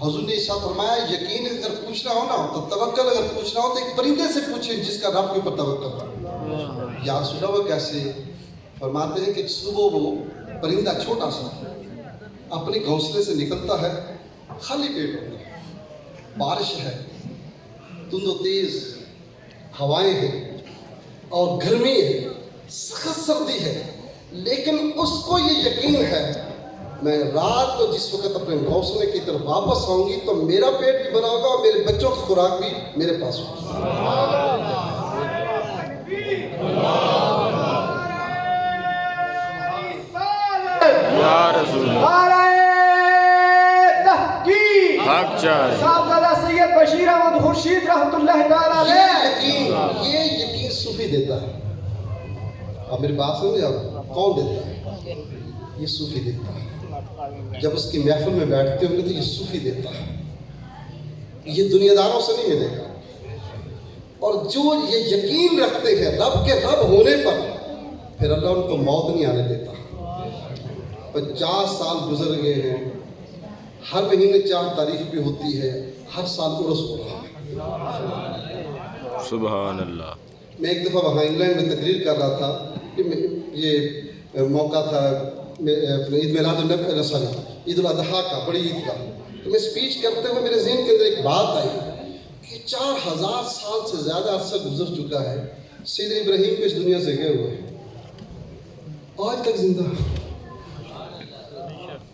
حضور نے ارشاد فرمایا یقین اگر پوچھنا ہو نا تو توکل اگر پوچھنا ہو تو ایک پرندے سے پوچھیں جس کا رب کے اوپر توکل ہو. یا رسول اللہ وہ کیسے؟ فرماتے ہیں کہ صبح وہ پرندہ چھوٹا سا اپنے گھونسلے سے نکلتا ہے، خالی پیٹ ہوتا ہے، بارش ہے، تند و تیز ہوائیں ہیں اور گرمی ہے، سخت سردی ہے، لیکن اس کو یہ یقین ہے میں رات کو جس وقت اپنے گھونسلے کی طرف واپس آؤں گی تو میرا پیٹ بھی بھرا ہوگا اور میرے بچوں کی خوراک بھی میرے پاس ہوگی. یا رسول صاحبزادہ سید بشیر احمد خورشید رحمۃ اللہ تعالی علیہ. یہ یقین صوفی دیتا ہے. اب میری بات سمجھے آپ؟ کون دیتا ہے؟ یہ صوفی دیتا ہے. جب اس کی محفل میں بیٹھتے ہوں گے تو یہ صوفی دیتا ہے. یہ دنیا داروں سے نہیں ملے گا. اور جو یہ یقین رکھتے ہیں رب کے رب ہونے پر، پھر اللہ ان کو موت نہیں آنے دیتا. 50 سال گزر گئے ہیں، ہر مہینے 4 تاریخ بھی ہوتی ہے، ہر سال عرس ہو رہا ہے. سبحان اللہ. میں ایک دفعہ وہاں انگلینڈ میں تقریر کر رہا تھا کہ یہ موقع تھا عید میلاد النبی سوری عید الاضحیٰ کا، بڑی عید کا. تو میں اسپیچ کرتے ہوئے میرے ذہن کے اندر ایک بات آئی کہ 4000 سال سے زیادہ عرصہ گزر چکا ہے، سید ابراہیم کو اس دنیا سے گئے ہوئے آج تک زندہ.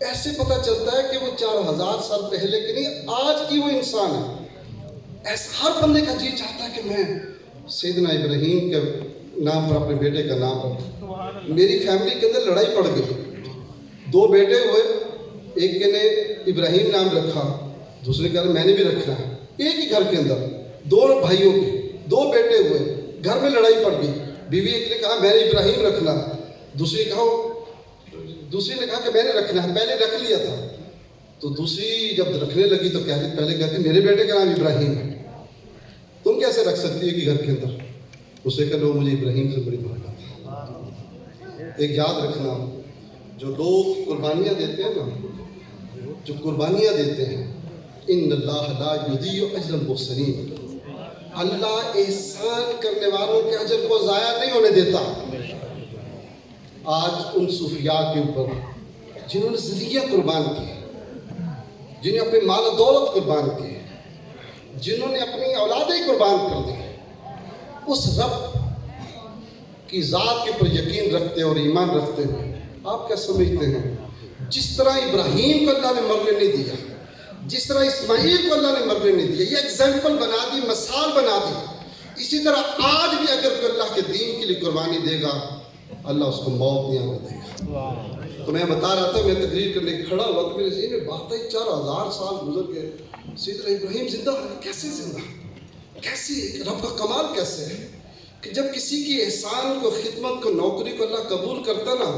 ایسے پتہ چلتا ہے کہ وہ 4000 سال پہلے کے نہیں، آج کی وہ انسان ہے. ایسا ہر بندے کا جی چاہتا ہے کہ میں سیدنا ابراہیم کے نام پر اپنے بیٹے کا نام رکھوں. میری فیملی کے اندر لڑائی پڑ گئی. 2 بیٹے ہوئے، ایک کے نے ابراہیم نام رکھا، دوسرے کہا میں نے بھی رکھنا ہے. ایک ہی گھر کے اندر 2 بھائیوں کے 2 بیٹے ہوئے، گھر میں لڑائی پڑ گئی. بیوی ایک نے کہا میں نے ابراہیم رکھنا، دوسری نے کہا کہ میں نے رکھنا ہے، پہلے رکھ لیا تھا. تو دوسری جب رکھنے لگی تو پہلے کہتی میرے بیٹے کا نام ابراہیم ہے، تم کیسے رکھ سکتی ہے کہ گھر کے اندر؟ اسے کہ لو مجھے ابراہیم سے بڑی محبت ہے. ایک یاد رکھنا، جو لوگ قربانیاں دیتے ہیں نا، جو قربانیاں دیتے ہیں، ان اللہ لا یضیع اجر المحسنین، اللہ احسان کرنے والوں کے اجر کو ضائع نہیں ہونے دیتا. آج ان صوفیاء کے اوپر جنہوں نے زندگیاں قربان کی، جنہیں اپنے مال و دولت قربان کی، جنہوں نے اپنی اولادیں قربان کر دی، اس رب کی ذات کے پر یقین رکھتے اور ایمان رکھتے ہوئے آپ کیا سمجھتے ہیں جس طرح ابراہیم کو اللہ نے مرنے نہیں دیا، جس طرح اسماعیل کو اللہ نے مرنے نہیں دیا، یہ ایگزامپل بنا دی، مثال بنا دی، اسی طرح آج بھی اگر کوئی اللہ کے دین کے لیے قربانی دے گا اللہ اس کو موت نہیں آنے دے گا. تو میں بتا رہا تھا، میں تقریر کرنے کھڑا ہوا تو میرے ذہن میں بات آئی 4000 سال گزر گئے، سیدنا ابراہیم زندہ ہے. کیسے زندہ؟ کیسے؟ رب کا کمال کیسے ہے کہ جب کسی کی احسان کو، خدمت کو، نوکری کو اللہ قبول کرتا نا،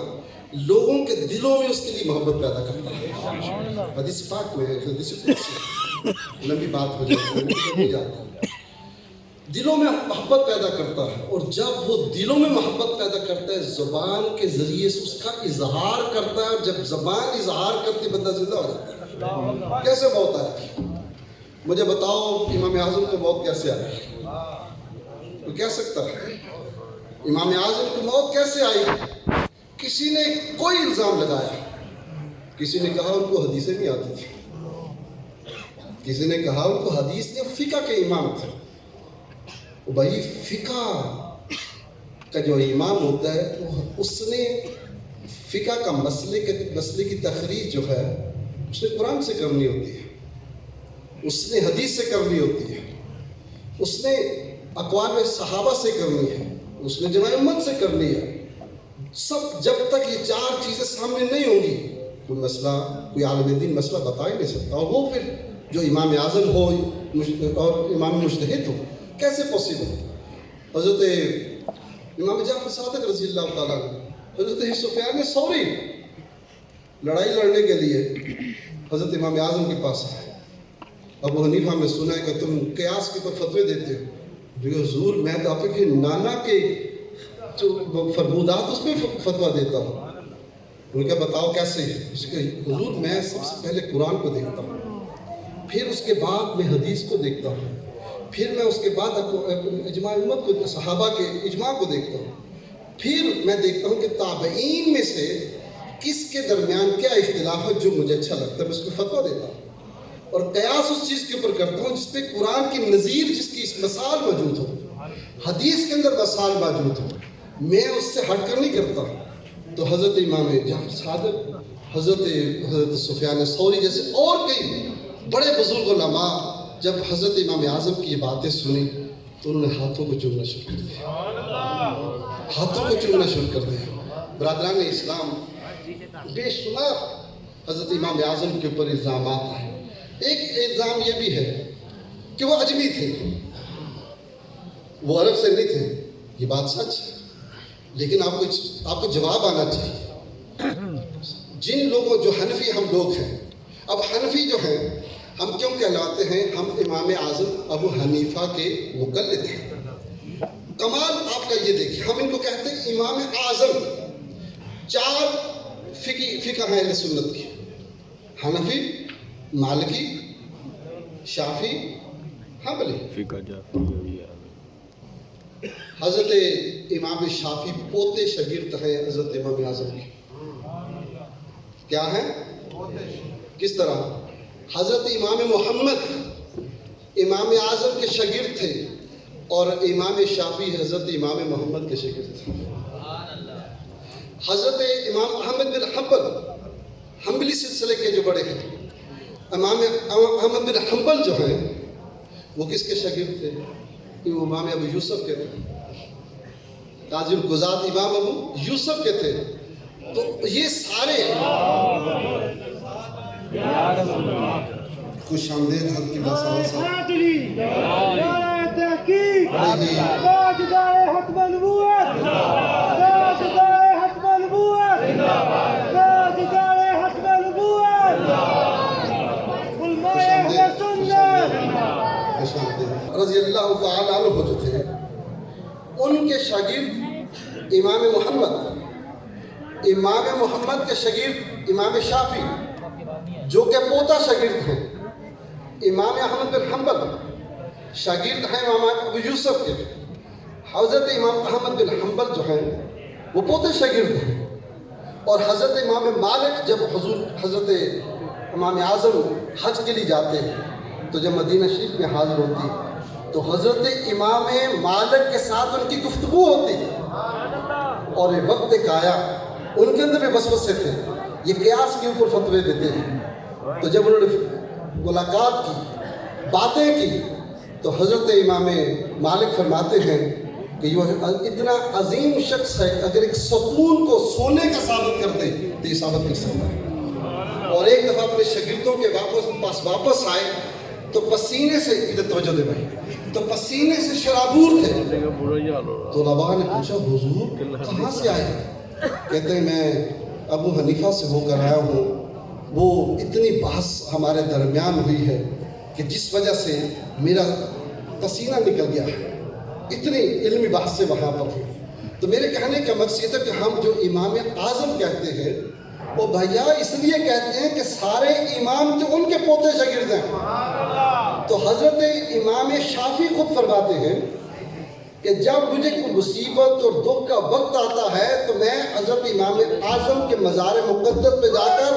لوگوں کے دلوں میں اس کے لیے محبت پیدا کرتا ہے. حدیث پاک میں ہے، حدیث قدسی، لمبی بات ہو جاتی ہے، دلوں میں محبت پیدا کرتا ہے. اور جب وہ دلوں میں محبت پیدا کرتا ہے زبان کے ذریعے سے اس کا اظہار کرتا ہے، اور جب زبان اظہار کرتی بندہ زندہ ہو جاتا ہے. کیسے موت آئی؟ مجھے بتاؤ امام اعظم کو موت کیسے آئی؟ تو کہہ سکتا ہے امام اعظم کو موت کیسے آئی؟ کسی نے کوئی الزام لگایا، کسی نے کہا ان کو حدیثیں نہیں آتی تھی، کسی نے کہا ان کو حدیث نے، فقہ کے امام تھے. بھائی فقہ کا جو امام ہوتا ہے اس نے فقہ کا مسئلے کی تخریج جو ہے اس نے قرآن سے کرنی ہوتی ہے، اس نے حدیث سے کرنی ہوتی ہے، اس نے اقوال صحابہ سے کرنی ہے، اس نے جماع امت سے کرنی ہے. سب جب تک یہ 4 چیزیں سامنے نہیں ہوں گی کوئی مسئلہ، کوئی عالم دین مسئلہ بتا ہی نہیں سکتا. اور وہ پھر جو امام اعظم ہو اور امام مجتہد ہو، کیسے پاسبل؟ حضرت امام جعفر صادق رضی اللہ تعالیٰ عنہ، حضرت سفیان ثوری لڑائی لڑنے کے لیے حضرت امام اعظم کے پاس آئے. ابو حنیفہ میں سنا ہے کہ تم قیاس کے اوپر فتوے دیتے ہو. حضور میں تو آپ کے نانا کے جو فرمودات اس میں فتویٰ دیتا ہوں. انہوں نے کہا بتاؤ کیسے؟ اس کے حضور میں سب سے پہلے قرآن کو دیکھتا ہوں، پھر اس کے بعد میں حدیث کو دیکھتا ہوں، پھر میں اس کے بعد اجماع امت کو، صحابہ کے اجماع کو دیکھتا ہوں، پھر میں دیکھتا ہوں کہ تابعین میں سے کس کے درمیان کیا اختلاف ہے جو مجھے اچھا لگتا ہے، میں اس کو فتویٰ دیتا ہوں اور قیاس اس چیز کے اوپر کرتا ہوں جس پہ قرآن کی نظیر، جس کی مثال موجود ہو، حدیث کے اندر مثال موجود ہو، میں اس سے ہٹ کر نہیں کرتا۔ تو حضرت امام جعفر صادق، حضرت سفیان ثوری جیسے اور کئی بڑے بزرگ علماء جب حضرت امام اعظم کی یہ باتیں سنی تو انہوں نے ہاتھوں کو چومنا شروع کر دیا، ہاتھوں کو چومنا شروع کر دیا۔ برادران اسلام، بے شمار حضرت امام اعظم کے اوپر الزامات ہیں۔ ایک الزام یہ بھی ہے کہ وہ عجمی تھے، وہ عرب سے نہیں تھے، یہ بات سچ ہے، لیکن آپ کو جواب آنا چاہیے۔ جن لوگوں، جو حنفی ہم لوگ ہیں، اب حنفی جو ہیں ہم کیوں کہلاتے ہیں؟ ہم امام اعظم ابو حنیفہ کے مقلد ہیں۔ کمال آپ کا یہ دیکھیں، ہم ان کو کہتے ہیں امام اعظم۔ 4 فقہ ہیں اہل سنت کی، حنفی، مالکی، شافعی، حنبلی۔ فقہ جعفری۔ حضرت امام شافعی پوتے شاگرد ہیں حضرت امام اعظم کے۔ کیا ہیں؟ کس طرح؟ حضرت امام محمد امام اعظم کے شاگرد تھے اور امام شافعی حضرت امام محمد کے شاگرد تھے۔ حضرت امام احمد بن حنبل، حنبلی سلسلے کے جو بڑے ہیں، امام احمد بن حنبل جو ہیں وہ کس کے شاگرد تھے؟ امام ابو یوسف کے تھے، قاضی القضات امام ابو یوسف کے تھے۔ تو یہ سارے خوش آمدید حضرت کی بات صاحب، رضی اللہ تعالیٰ عنہ جو تھے، ان کے شاگرد امام محمد کے شاگرد امام شافعی جو کہ پوتا شاگرد ہیں، امام احمد بن حنبل شاگرد ہیں امام ابو یوسف کے، حضرت امام احمد بن حنبل جو ہیں وہ پوتے شاگرد ہیں، اور حضرت امام مالک جب حضرت امام اعظم حج کے لیے جاتے ہیں تو جب مدینہ شریف میں حاضر ہوتی تو حضرت امام مالک کے ساتھ ان کی گفتگو ہوتی اور یہ وقت ایک آیا، ان کے اندر بھی وسوسے تھے، یہ قیاس کے اوپر فتوے دیتے ہیں۔ تو جب انہوں نے ملاقات کی، باتیں کی، تو حضرت امام مالک فرماتے ہیں کہ یہ اتنا عظیم شخص ہے، اگر ایک ستون کو سونے کا ثابت کر دے تو یہ ثابت کر سکتا ہے۔ اور ایک دفعہ اپنے شاگردوں کے پاس واپس آئے تو پسینے سے، ادھر توجہ دے بھائی، تو پسینے سے شرابور تھے۔ تو طلباء نے پوچھا حضور کہاں سے آئے؟ کہتے ہیں میں ابو حنیفہ سے ہو کر آیا ہوں، وہ اتنی بحث ہمارے درمیان ہوئی ہے کہ جس وجہ سے میرا پسینہ نکل گیا ہے، اتنی علمی بحث سے وہاں پر ہوئی۔ تو میرے کہنے کا مقصد ہے کہ ہم جو امام اعظم کہتے ہیں وہ بھیا اس لیے کہتے ہیں کہ سارے امام جو ان کے پوتے شاگرد ہیں۔ تو حضرت امام شافعی خود فرماتے ہیں کہ جب مجھے کوئی مصیبت اور دکھ کا وقت آتا ہے تو میں حضرت امام اعظم کے مزار مقدس پہ جا کر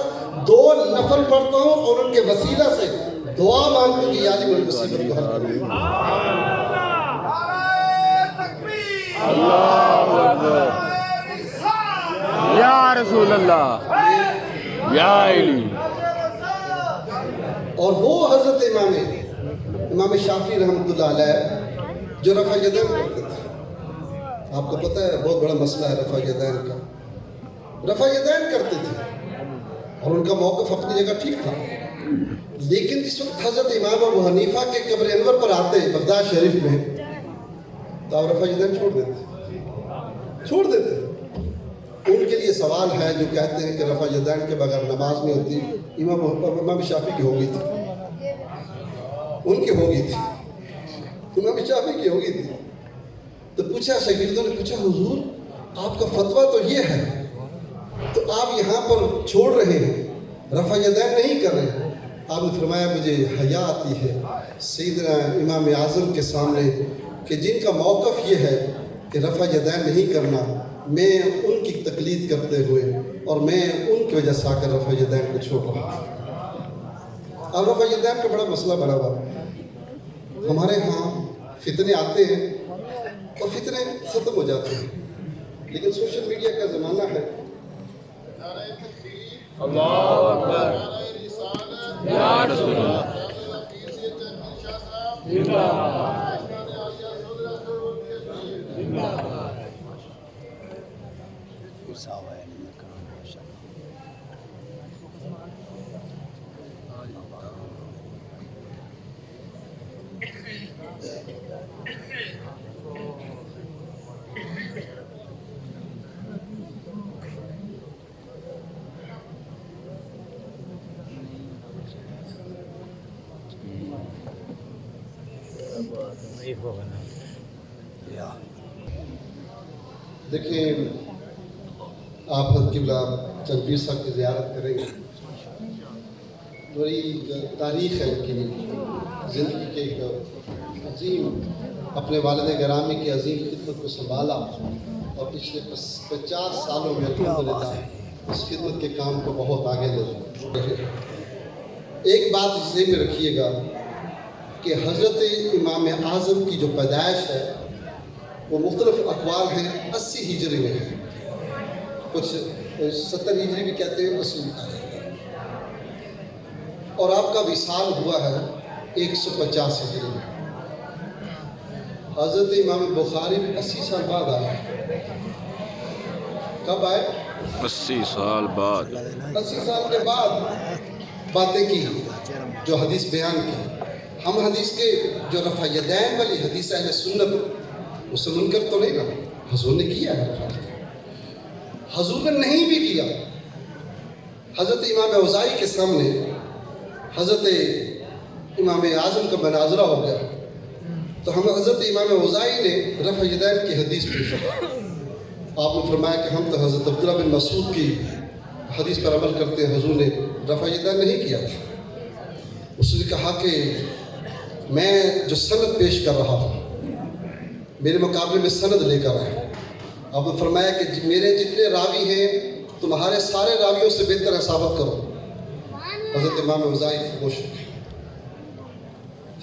2 نفل پڑھتا ہوں اور ان کے وسیلہ سے دعا مانگتا ہوں کہ یا علی میری مصیبت کو حل کریں۔ اللہ اکبر، یا رسول اللہ، یا علی۔ اور وہ حضرت امام شافعی رحمۃ اللہ علیہ جو رفع یدین کرتے تھے، آپ کو پتہ ہے بہت بڑا مسئلہ ہے رفع یدین کا، رفع یدین کرتے تھے اور ان کا موقف اپنی جگہ ٹھیک تھا، لیکن جس وقت حضرت امام ابو حنیفہ کے قبر انور پر آتے بغداد شریف میں تو آپ رفع یدین چھوڑ دیتے۔ ان کے لیے سوال ہے جو کہتے ہیں کہ رفع یدین کے بغیر نماز نہیں ہوتی۔ امام شافعی کی ہو گئی تھی، ان کی ہو گئی تھی، امام شافعی کی ہو گئی تھی۔ تو پوچھا، شاگردوں نے پوچھا حضور آپ کا فتویٰ تو یہ ہے، تو آپ یہاں پر چھوڑ رہے ہیں، رفع یدین نہیں کر رہے ہیں، آپ نے فرمایا مجھے حیا آتی ہے سیدنا امام اعظم کے سامنے کہ جن کا موقف یہ ہے کہ رفع یدین نہیں کرنا، میں ان کی تقلید کرتے ہوئے اور میں ان کی وجہ سے آ کر رفع یدین کو چھوڑ رہا ہوں۔ اب رفع یدین کا بڑا مسئلہ بڑا ہوا، ہمارے ہاں فتنے آتے ہیں اور فتنے ختم ہو جاتے ہیں، لیکن سوشل میڈیا کا زمانہ ہے۔ اللہ اکبر یا رسول اللہ دیکھیں، آپ حضرت قبلہ چند پیر صاحب کی زیارت کریں گے، بڑی تاریخ ہے ان کی زندگی کے ایک عظیم، اپنے والد گرامی کی عظیم خدمت کو سنبھالا اور پچھلے 50 سالوں میں الحمدللہ اس خدمت کے کام کو بہت آگے لے گئے۔ ایک بات اس ذہن میں رکھیے گا کہ حضرت امام اعظم کی جو پیدائش ہے وہ مختلف اقوال ہیں، 80 ہجری میں ہے، کچھ 70 ہجری بھی کہتے ہیں، 80 بھی کہتے ہیں، اور آپ کا وصال ہوا ہے 150 ہجری میں۔ حضرت امام بخاری بھی 80 سال بعد آئے۔ کب آئے؟ 80 سال بعد 80 سال کے بعد باتیں کی جو حدیث بیان کی۔ ہم حدیث کے جو رفع یدین والی حدیث اہل سنت اس سے منکر تو نہیں رہا، حضور نے کیا ہے، حضور نے نہیں بھی کیا۔ حضرت امام اوزاعی کے سامنے حضرت امام اعظم کا مناظرہ ہو گیا تو ہم حضرت امام اوزاعی نے رفع یدین کی حدیث پیش کی۔ آپ نے فرمایا کہ ہم تو حضرت عبداللہ بن مسعود کی حدیث پر عمل کرتے ہیں، حضور نے رفع یدین نہیں کیا تھا۔ اس نے کہا کہ میں جو سند پیش کر رہا ہوں میرے مقابلے میں سند لے کر آئے۔ آپ نے فرمایا کہ میرے جتنے راوی ہیں تمہارے سارے راویوں سے بہتر ہے، ثابت کرو۔ حضرت امام اوزاعی خاموش ہو گئے،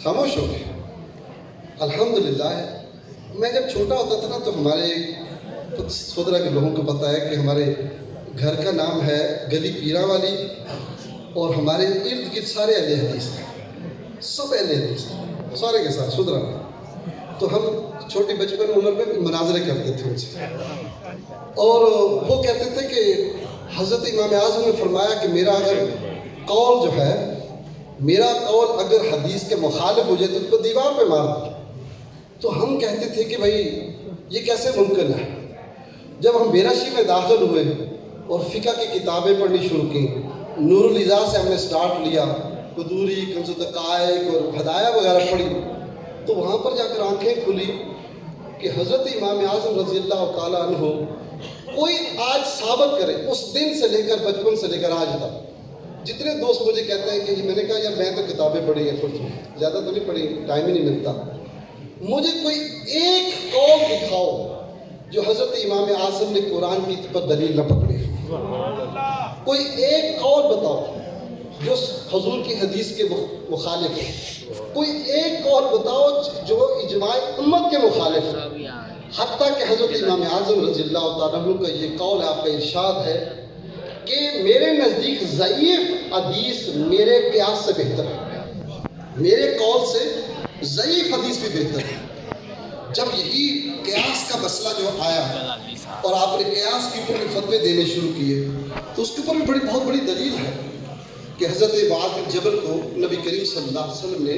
خاموش ہو گئے۔ الحمدللہ میں جب چھوٹا ہوتا تھا نا تو ہمارے سودرا کے لوگوں کو پتہ ہے کہ ہمارے گھر کا نام ہے گلی پیرا والی اور ہمارے ارد گرد سارے اہل حدیث ہیں، سب اہل حدیث ہیں، سارے کے ساتھ سودرا میں۔ تو ہم چھوٹی بچپن عمر میں مناظرے کرتے تھے ان سے، اور وہ کہتے تھے کہ حضرت امام اعظم نے فرمایا کہ میرا اگر قول جو ہے، میرا قول اگر حدیث کے مخالف ہو جائے تو اس کو دیوار پہ مار دو۔ تو ہم کہتے تھے کہ بھائی یہ کیسے ممکن ہے؟ جب ہم بیرشی میں داخل ہوئے اور فقہ کی کتابیں پڑھنی شروع کی، نور الاضاء سے ہم نے سٹارٹ لیا، قدوری، کنز الدقائق اور ہدایہ وغیرہ پڑھی، تو وہاں پر جا کر آنکھیں کھلی کہ حضرت امام اعظم رضی اللہ تعالیٰ عنہ کوئی آج ثابت کرے، اس دن سے لے کر بچپن سے لے کر آج تک جتنے دوست مجھے کہتے ہیں کہ میں نے کہا یار میں تو کتابیں پڑھی ہیں، تھوڑی زیادہ تو نہیں پڑھی، ٹائم ہی نہیں ملتا، مجھے کوئی ایک قول دکھاؤ جو حضرت امام اعظم نے قرآن کی پر دلیل نہ پکڑی، کوئی ایک قول بتاؤ جو حضور کی حدیث کے مخالف ہے، کوئی ایک قول بتاؤ جو اجماع امت کے مخالف ہے۔ حتیٰ کہ حضرت امام اعظم رضی اللہ تعالیٰ عنہ کا یہ قول ہے، آپ کا ارشاد ہے کہ میرے نزدیک ضعیف حدیث میرے قیاس سے بہتر ہے، میرے قول سے ضعیف حدیث بھی بہتر ہے۔ جب یہی قیاس کا مسئلہ جو آیا اور آپ نے قیاس کے اوپر فتوے دینے شروع کیے تو اس کے اوپر بھی بہت بڑی دلیل ہے کہ حضرت معاذ بن جبل کو نبی کریم صلی اللہ علیہ وسلم نے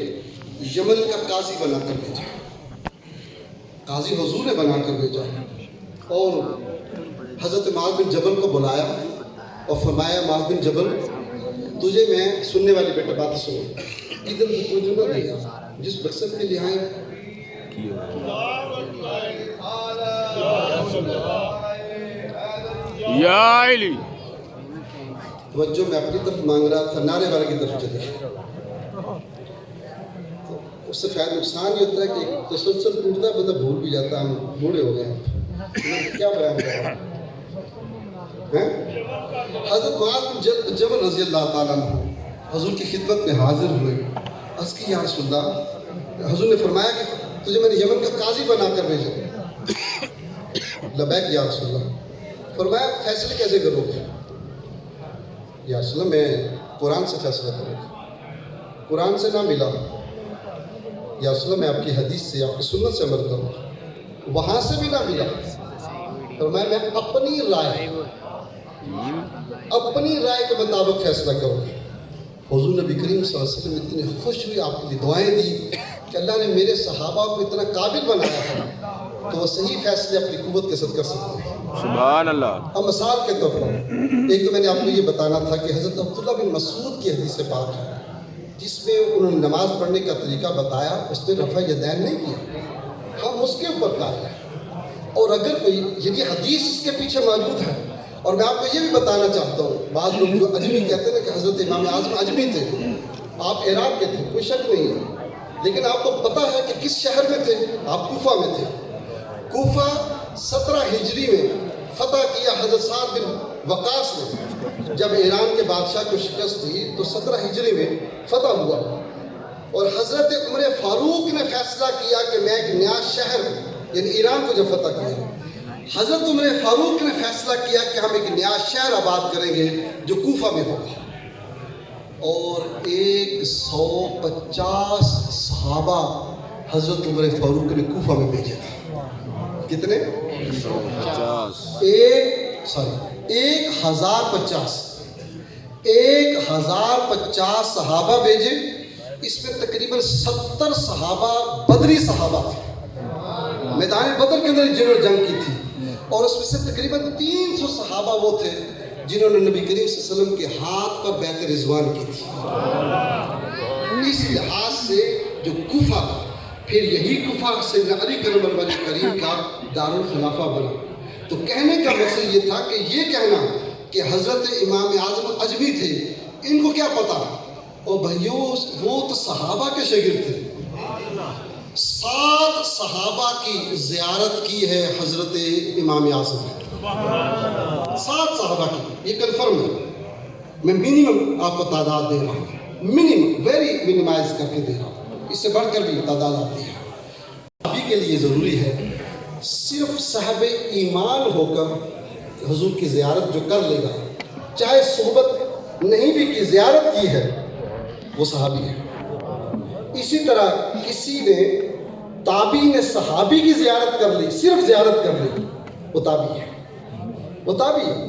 یمن کا قاضی بنا کر بھیجا، قاضی حضور نے بنا کر بھیجا، اور حضرت معاذ بن جبل کو بلایا اور فرمایا معاذ بن جبل تجھے میں سننے والی بیٹا بات سنو، ادھر توجہ نہ دیا، جس مقصد کے لیے آئے یا علی توجہ میں اپنی طرف مانگ رہا تھا، نعرے والے کی طرف چلے گئے۔ تو اس سے فائدہ نقصان یہ ہوتا ہے کہ تسلسل ٹوٹتا ہے، بندہ بھول بھی جاتا ہے، ہم بوڑھے ہو گئے ہیں، کیا بیان کر رہا ہوں۔ حضرت معاذ بن جبل رضی اللہ تعالیٰ عنہ حضور کی خدمت میں حاضر ہوئے، عرض کی یا رسول اللہ، حضور نے فرمایا کہ تجھے میں نے یمن کا قاضی بنا کر بھیجا۔ لبیک یا رسول اللہ۔ فرمایا فیصلے کیسے کرو گے؟ یا رسول اللہ میں قرآن سے فیصلہ کروں گا۔ قرآن سے نہ ملا، یا رسول اللہ میں آپ کی حدیث سے، آپ کی سنت سے عمل کروں۔ وہاں سے بھی نہ ملا، فرمایا میں اپنی رائے کے مطابق فیصلہ کروں گا۔ حضور نبی کریم صلی اللہ علیہ وسلم اتنے خوش ہوئے، آپ کے لیے دعائیں دی کہ اللہ نے میرے صحابہ کو اتنا قابل بنایا ہے تو وہ صحیح فیصلے اپنی قوت کے ساتھ کر سکتے ہیں۔ سبحان اللہ۔ اب مثال کے طور پر ایک تو میں نے آپ کو یہ بتانا تھا کہ حضرت عبداللہ بن مسعود کی حدیث پاک ہے جس میں انہوں نے نماز پڑھنے کا طریقہ بتایا، اس نے رفع یدین نہیں کیا، ہم اس کے اوپر قائل ہیں۔ اور اگر کوئی یعنی حدیث اس کے پیچھے موجود ہے، اور میں آپ کو یہ بھی بتانا چاہتا ہوں، بعض لوگ جو اجمی کہتے ہیں کہ حضرت امام اعظم اجمی تھے، آپ عراق کے تھے، کوئی شک نہیں ہے، لیکن آپ کو پتہ ہے کہ کس شہر میں تھے؟ آپ کوفہ میں تھے۔ کوفہ 17 ہجری میں فتح کیا حضرت سعد بن وقاص نے، جب ایران کے بادشاہ کو شکست دی تو 17 ہجری میں فتح ہوا، اور حضرت عمر فاروق نے فیصلہ کیا کہ میں ایک نیا شہر، یعنی ایران کو جب فتح کیا، حضرت عمر فاروق نے فیصلہ کیا کہ ہم ایک نیا شہر آباد کریں گے جو کوفہ میں ہوگا، اور 150 صحابہ حضرت عمر فاروق نے کوفہ میں بھیجے تھے۔ کتنے؟ 1050 صحابہ بھیجے، اس میں تقریباً 70 صحابہ بدری صحابہ تھے، میدان بدر کے اندر جنہوں نے جنگ کی تھی، اور اس میں سے تقریباً 300 صحابہ وہ تھے جنہوں نے نبی کریم صلی اللہ علیہ وسلم کے ہاتھ پر بیعت رضوان کی تھی۔ اس لحاظ سے جو کوفہ تھا، پھر یہی کوفہ سیدنا علی کرم اللہ کریم کا دارالخلافہ بنا۔ تو کہنے کا مقصد یہ تھا کہ یہ کہنا کہ حضرت امام اعظم اجمی تھے، ان کو کیا پتا؟ اور بھائیوں وہ تو صحابہ کے شاگرد تھے، 7 صحابہ کی زیارت کی ہے حضرت امام اعظم نے، 7 صحابہ کی، یہ کنفرم ہے، میں منیمم آپ کو تعداد دے رہا ہوں، منیمم ویری منیمائز کر کے دے رہا ہوں، اس سے بڑھ کر بھی تعداد آتی ہے۔ ابھی کے لیے ضروری ہے صرف صاحب ایمان ہو کر حضور کی زیارت جو کر لے گا، چاہے صحبت نہیں بھی کی، زیارت کی ہے، وہ صحابی ہے۔ اسی طرح کسی نے تابعی نے صحابی کی زیارت کر لی، صرف زیارت کر لی، وہ تابعی ہے، وہ تابعی ہے۔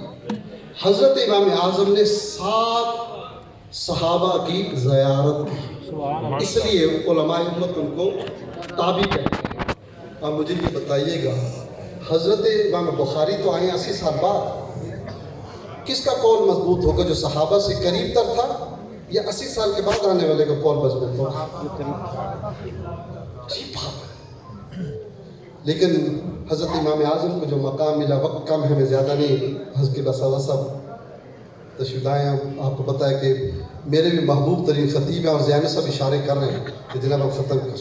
حضرت امام اعظم نے 7 صحابہ کی زیارت کی، اس لیے علماء امت ان کو تابعی کہتے ہیں۔ اب مجھے یہ بتائیے گا، حضرت امام بخاری تو آئے 80 سال بعد، کس کا قول مضبوط ہوگا، جو صحابہ سے قریب تر تھا یا 80 سال کے بعد آنے والے کا قول مضبوط ہوگا؟ عجیب بات ہے۔ لیکن حضرت امام اعظم کو جو مقام ملا، وقت کم ہے، میں زیادہ نہیں، حضرت کے بس صاحب تشریف لائے ہیں، آپ کو پتہ ہے کہ میرے بھی محبوب ترین خطیب ہیں، اور زیادہ سب اشارے کر رہے ہیں کہ جناب آپ ختم کریں،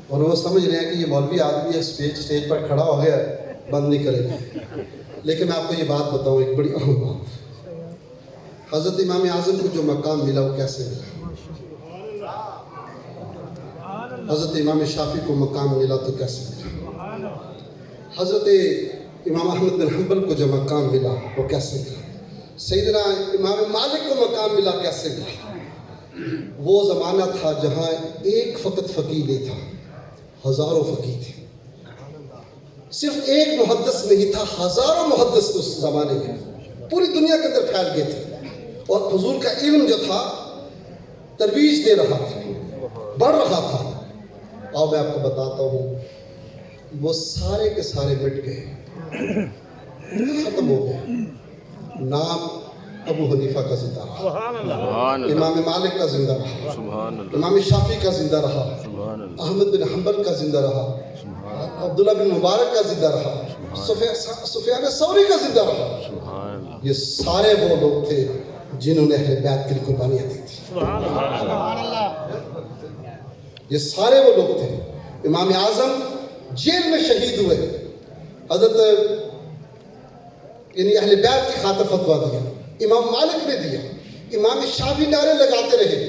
اور وہ سمجھ رہے ہیں کہ یہ مولوی آدمی ہے، اسٹیج پر کھڑا ہو گیا، بند نہیں کرے گا۔ لیکن میں آپ کو یہ بات بتاؤں، ایک بڑی اہم بات، حضرت امام اعظم کو جو مقام ملا وہ کیسے ملا؟ حضرت امام شافعی کو مقام ملا تو کیسے ملا؟ حضرت امام احمد بن حنبل کو جو مقام ملا وہ کیسے ملا؟ سیدنا امام مالک کو مقام ملا کیسے ملا؟ وہ زمانہ تھا جہاں ایک فقط فقیہ نہیں تھا، ہزاروں فقیہ تھے، صرف ایک محدث نہیں تھا، ہزاروں محدث اس زمانے میں پوری دنیا کے اندر پھیل گئے تھے، اور حضور کا علم جو تھا ترویج دے رہا تھا، بڑھ رہا تھا۔ اور میں آپ کو بتاتا ہوں، وہ سارے کے سارے مٹ گئے، ختم ہو گئے۔ نام ابو حنیفہ کا زندہ رہا، امام مالک کا زندہ رہا، امام شافعی کا زندہ رہا، احمد بن حنبل کا زندہ رہا، عبداللہ بن مبارک کا زندہ رہا، سفیان ثوری کا زندہ رہا۔ یہ سارے وہ لوگ تھے جنہوں نے اہل بیت کے لیے قربانیاں دی تھی. یہ سارے وہ لوگ تھے. امام اعظم جیل میں شہید ہوئے. حضرت یعنی اہل بیت کی خاطر فتویٰ دیا. امام مالک نے دیا. امام شافعی نعرے لگاتے رہے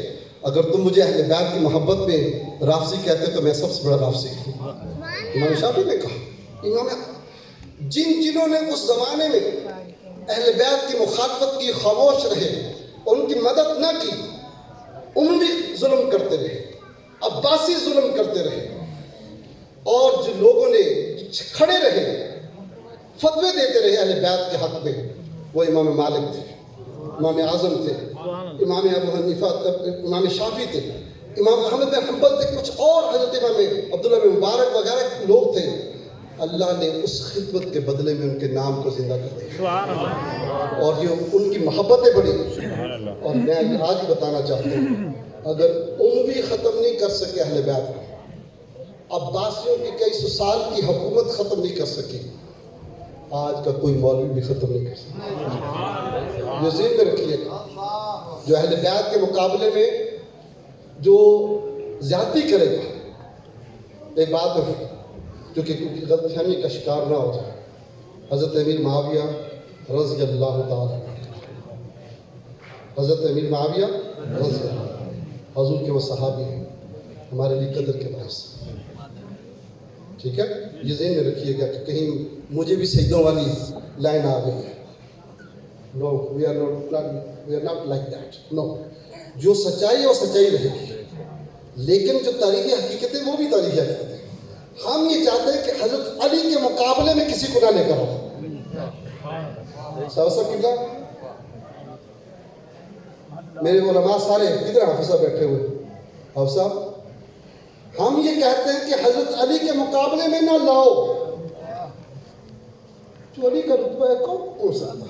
اگر تم مجھے اہل بیت کی محبت میں رافضی کہتے تو میں سب سے بڑا رافضی ہوں. امام شافعی نے کہا. جنہوں نے اس زمانے میں اہل بیت کی مخالفت کی، خاموش رہے اور ان کی مدد نہ کی، اموی ظلم کرتے رہے، عباسی ظلم کرتے رہے، اور جو لوگوں نے کھڑے رہے فتوے دیتے رہے اہل بیت کے حق میں، وہ امام مالک تھے، امام اعظم تھے، امام ابو حنیفہ، امام شافعی تھے، امام احمد بن حنبل تھے، کچھ اور حضرت امام عبداللہ بن مبارک وغیرہ لوگ تھے. اللہ نے اس خدمت کے بدلے میں ان کے نام کو زندہ کر دیا اور یہ ان کی محبتیں بڑھی. اور میں آج بتانا چاہتا ہوں اگر اموی ختم نہیں کر سکے اہل بیت کو، عباسیوں کی کئی سو سال کی حکومت ختم نہیں کر سکی، آج کا کوئی مولوی بھی ختم نہیں کر سکتا. یہ ذہن میں رکھیے گا. جو اہل بیت کے مقابلے میں جو زیادتی کرے گا، ایک بات ہے جو کہ غلط فہمی کا شکار نہ ہو جائے. حضرت امیر معاویہ رضی اللہ تعالیٰ، حضرت امیر معاویہ رضی اللہ، حضور کے وہ صحابی ہیں ہمارے لیے قدر کے باعث. ٹھیک ہے، یہ ذہن میں رکھیے گا کہ کہیں مجھے بھی سجدوں والی لائن آ گئی ہے. No we are not like that. No, جو سچائی ہے وہ سچائی رہے گی، لیکن جو تاریخی حقیقتیں وہ بھی تاریخی حقیقتیں. ہم یہ چاہتے ہیں کہ حضرت علی کے مقابلے میں کسی کو نہ لے کر آؤ. صاحب قبلہ، میرے علماء سارے کدھر حافظ صاحب بیٹھے ہوئے؟ حافظ صاحب، ہم یہ کہتے ہیں کہ حضرت علی کے مقابلے میں نہ لاؤ. جو علی کا رتبہ ہے کون بول سکتا؟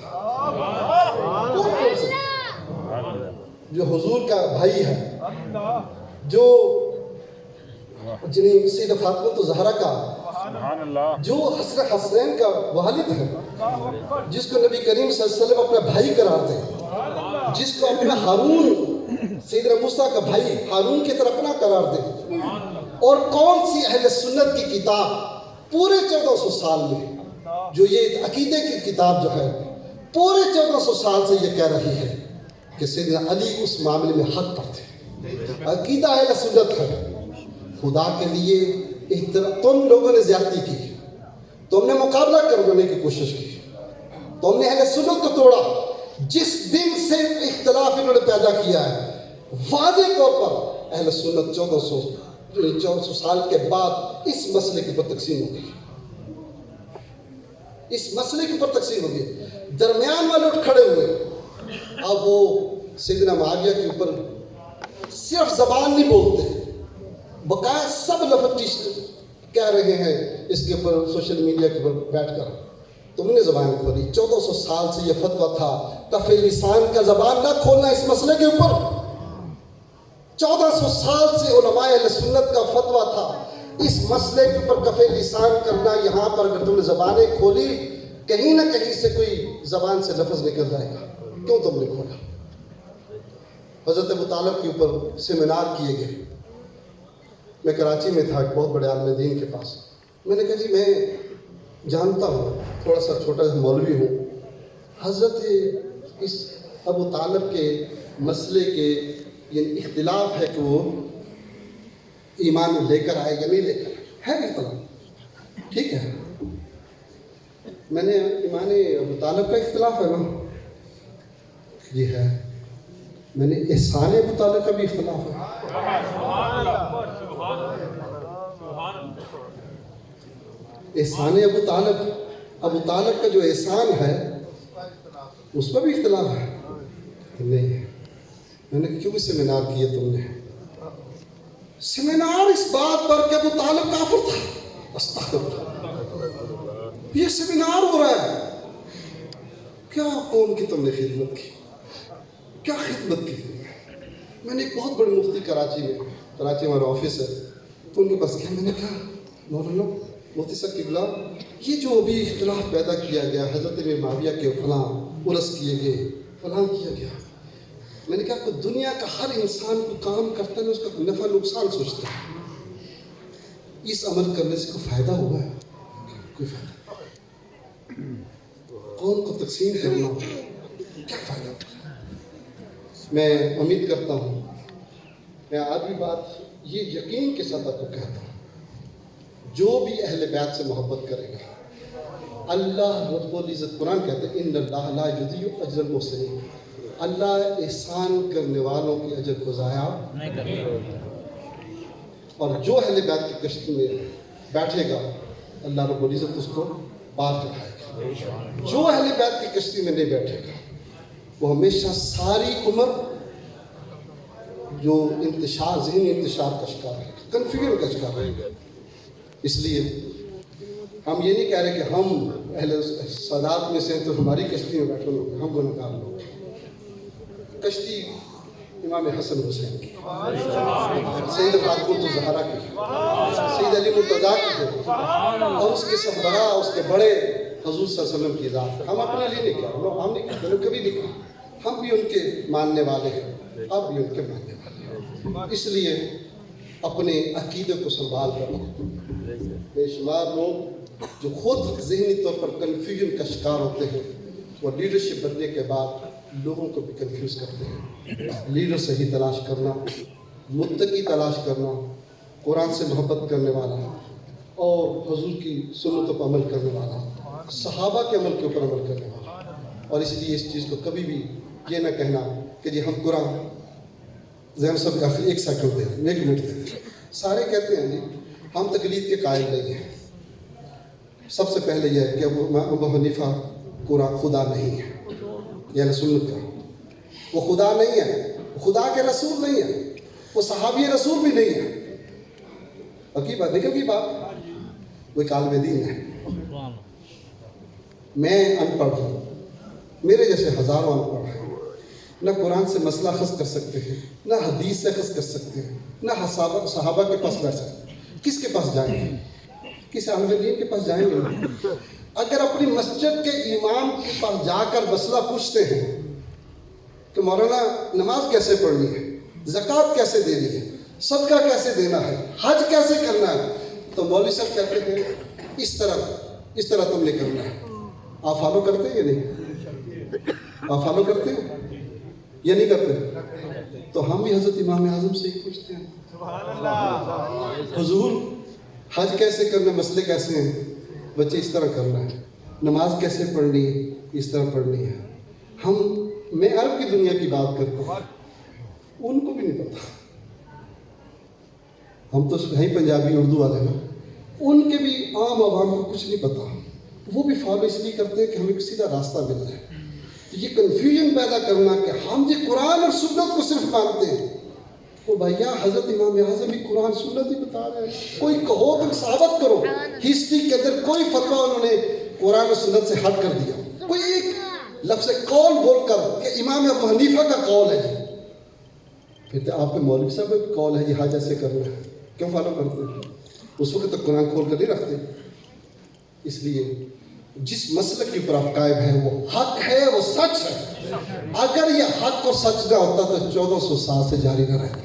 کون بول سکتا؟ جو حضور کا بھائی ہے، جو جنہیں سیدہ فاطمہ زہرا کا، جو حسن حسین کا والد ہے، جس کو نبی کریم صلی اللہ علیہ وسلم اپنا بھائی قرار دے، جس کو اپنا ہارون، سیدنا موسیٰ کا بھائی ہارون کی طرف اپنا قرار دے. اور کون سی اہل سنت کی کتاب پورے 1400 سال میں، جو یہ عقیدے کی کتاب جو ہے پورے 1400 سال سے یہ کہہ رہی ہے کہ سیدنا علی اس معاملے میں حق پر تھے. عقیدہ اہل سنت ہے. خدا کے لیے تم لوگوں نے زیادتی کی، تم نے مقابلہ کرنے کی کوشش کی، تم نے اہل سنت کو توڑا. جس دن سے اختلاف انہوں نے پیدا کیا ہے، واضح طور پر اہل سنت 1400 سال کے بعد اس مسئلے کے اوپر تقسیم ہو گئی. اس مسئلے کے اوپر تقسیم ہو گئی. درمیان والے اٹھ کھڑے ہوئے. اب وہ سیدنا معاویہ کے اوپر صرف زبان نہیں بولتے، بقایا سب لفظ کہہ رہے ہیں اس کے اوپر سوشل میڈیا کے اوپر بیٹھ کر. تم نے زبان کھولی. 1400 سال سے یہ فتویٰ تھا کف لسان کا زبان نہ کھولنا اس مسئلے کے اوپر. 1400 سال سے علماء اہل سنت کا فتویٰ تھا اس مسئلے کے اوپر کف لسان کرنا. یہاں پر اگر تم نے زبانیں کھولی، کہیں نہ کہیں سے کوئی زبان سے لفظ نکل جائے گا. کیوں تم نے کھولا؟ حضرت ابو طالب کے اوپر سیمینار کیے گئے. میں کراچی میں تھا ایک بہت بڑے عالم دین کے پاس. میں نے کہا جی میں جانتا ہوں، تھوڑا سا چھوٹا سا مولوی ہوں، حضرت اس ابو طالب کے مسئلے کے یہ اختلاف ہے کہ وہ ایمان لے کر آئے یا نہیں لے کر آئے. ہے اختلاف، ٹھیک ہے. میں نے ایمان ابو طالب کا اختلاف ہے نا، یہ ہے. میں نے احسان ابو طالب کا بھی اختلاف ہے. احسان ابو طالب کا جو احسان ہے اس پر بھی اختلاف ہے. نہیں ہے. میں نے کیوں سیمینار کیے تم نے؟ سیمینار اس بات پر کہ ابو طالب کافر تھا. استغفر، یہ سیمینار ہو رہا ہے. کیا قوم کی تم نے خدمت کی، کیا خدمت کی. میں نے ایک بہت بڑے مفتی کراچی ہمارا آفس ہے، تو ان کے پاس گیا. میں نے کہا مولانا مفتی صاحب قبلہ، یہ جو ابھی اختلاف پیدا کیا گیا حضرت امیر معاویہ کے فلاں عرس کیے گئے، فلاں کیا گیا، میں نے کہا کہ دنیا کا ہر انسان کو کام کرتا ہے اس کا نفع نقصان سوچتا ہے، اس عمل کرنے سے کوئی فائدہ ہوا ہے؟ کوئی فائدہ نہیں۔ قوم کو تقسیم کرنا کیا فائدہ ہوتا ہے؟ میں امید کرتا ہوں، میں آدھی بات یہ یقین کے ساتھ آپ کو کہتا ہوں، جو بھی اہل بیت سے محبت کرے گا، اللہ رب العزت قرآن کہتے ہیں ان اللہ لا یضیع اجر المحسنین، اللہ احسان کرنے والوں کے اجر کو ضائع نہیں کرے گا۔ اور جو اہل بیت کی کشتی میں بیٹھے گا اللہ رب العزت اس کو پار کرائے گا، جو اہل بیت کی کشتی میں نہیں بیٹھے گا وہ ہمیشہ ساری عمر جو انتشار، ذہنی انتشار کا شکار ہے، کنفیوژن کا شکار ہے۔ اس لیے ہم یہ نہیں کہہ رہے کہ ہم اہل سادات میں سے تو ہماری کشتی میں بیٹھے لوگ ہم گنہگار لوگ، کشتی امام حسن حسین کی، سید فاطمہ الزہرا کی، سید علی مرتضیٰ کی ہے، اور اس کے سربراہ اس کے بڑے حضور صلی اللہ علیہ وسلم کی ذات۔ ہم اپنے لیے نہیں کہہ رہے، ہم نہیں کہتے، کبھی نہیں کہا، ہم بھی ان کے ماننے والے ہیں، آپ بھی ان کے ماننے والے ہیں۔ اس لیے اپنے عقیدے کو سنبھال کر بے شمار لوگ جو خود ذہنی طور پر کنفیوژن کا شکار ہوتے ہیں، وہ لیڈرشپ بننے کے بعد لوگوں کو بھی کنفیوز کرتے ہیں۔ لیڈر صحیح تلاش کرنا، متقی تلاش کرنا، قرآن سے محبت کرنے والا اور حضور کی سنتوں پر عمل کرنے والا، صحابہ کے عمل کے اوپر عمل کرنے والا۔ اور اس لیے اس چیز کو کبھی بھی یہ نہ کہنا کہ جی ہم قرآن زین صاحب کافی ایک سیکنڈ دیں، ایک منٹ دیں، سارے کہتے ہیں جی ہم تقلید کے قائل نہیں ہیں۔ سب سے پہلے یہ ہے کہ ابو حنیفہ قرآن خدا نہیں ہے، یہ سنت کا، وہ خدا نہیں ہے، وہ خدا کے رسول نہیں ہے، وہ صحابی رسول بھی نہیں ہے۔ باقی بات نکل کی بات، وہ ایک عالم دین ہے۔ میں ان پڑھ ہوں، میرے جیسے ہزاروں ان پڑھ ہیں، نہ قرآن سے مسئلہ اخذ کر سکتے ہیں، نہ حدیث سے اخذ کر سکتے ہیں، نہ صحابہ کے پاس بیٹھ سکتے ہیں۔ کس کے پاس جائیں گے؟ کس عالم دین کے پاس جائیں گے؟ اگر اپنی مسجد کے امام کے پاس جا کر مسئلہ پوچھتے ہیں کہ مولانا نماز کیسے پڑھنی ہے، زکوٰۃ کیسے دینی ہے، صدقہ کیسے دینا ہے، حج کیسے کرنا ہے، تو مولوی صاحب کہتے ہیں اس طرح تم نے کرنا ہے۔ آپ فالو کرتے ہیں یا نہیں؟ آپ فالو کرتے ہیں یا نہیں کرتے؟ تو ہم بھی حضرت امام اعظم سے ہی پوچھتے ہیں، حضور حج کیسے کرنا، مسئلے کیسے ہیں، بچے اس طرح کرنا ہے، نماز کیسے پڑھنی ہے، اس طرح پڑھنی ہے۔ میں عرب کی دنیا کی بات کرتا ہوں، ان کو بھی نہیں پتا، ہم تو ہیں پنجابی اردو والے نا، ان کے بھی عام عوام کو کچھ نہیں پتا، وہ بھی فالو اس لیے کرتے ہیں کہ ہمیں سیدھا راستہ مل جائے۔ یہ کنفیوژن پیدا کرنا کہ ہم یہ قرآن اور سنت کو صرف مانتے ہیں، وہ بھیا حضرت امام اعظم بھی قرآن سنت ہی بتا رہے ہیں، کوئی کہو تو ثابت کرو، ہسٹری کے اندر کوئی فتویٰ انہوں نے قرآن اور سنت سے ہٹ کر دیا، کوئی ایک لفظ قول بول کر کہ امام ابو حنیفہ کا قول ہے، پھر تو آپ کے مولوی صاحب کا قول ہے یہ حج ایسے کرنا ہے، کیوں فالو کرتے ہیں؟ اس وقت تک قرآن کھول کر نہیں رکھتے۔ اس لیے جس مسئلے کے اوپر آپ قائم ہیں وہ حق ہے، وہ سچ ہے، اگر یہ حق اور سچ نہ ہوتا تو 1400 سال سے جاری نہ رہتا۔